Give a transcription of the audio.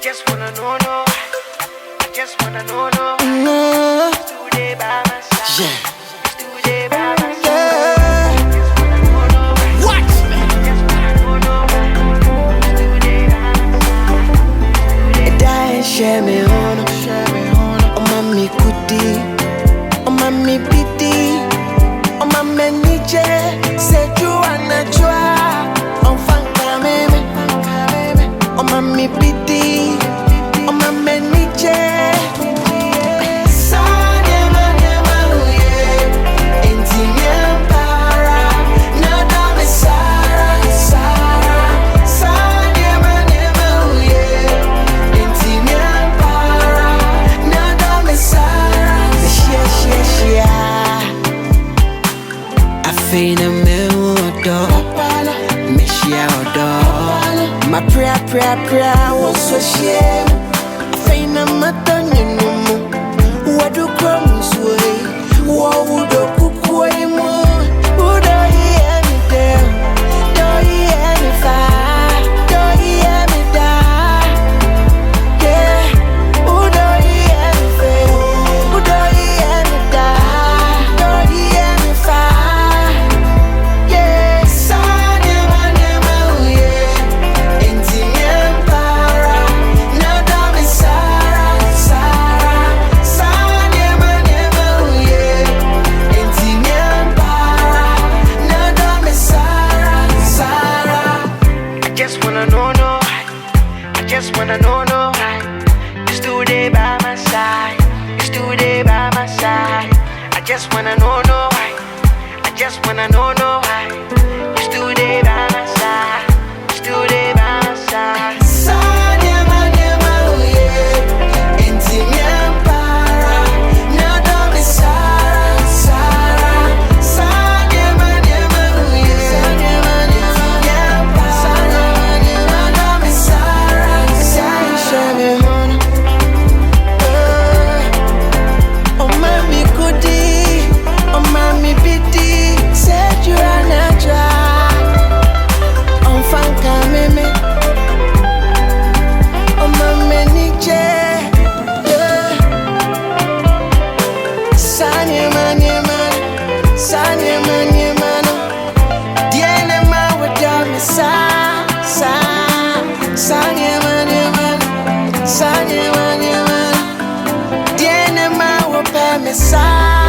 just wanna know, no. I just wanna know, no. You still there by my side. Yeah. You still there by my side. Yeah. I just wanna know, no. What? I just wanna know, no. You still there by my side. Die, share me on. Oh, mommy, goodie. Oh, mommy, pity. Oh, mommy, nije. Say, you wanna try. Oh, fanka, meme. Oh, mommy, pity. Oh, mommy, nije. Fina me odo, me shia odo. My prayer was so shame. Fina matanya numu, wadu crumbs way. Wawudo kukway mo, udo hear me there, do hear me fire, do hear me die. Yeah, udo hear me fail, udo hear me die, do hear me fire. Just wanna know, no. You still there by my side. You still there by my side. I just wanna know, no. I just wanna know, no. You still there by my side. You still there by my side. Side.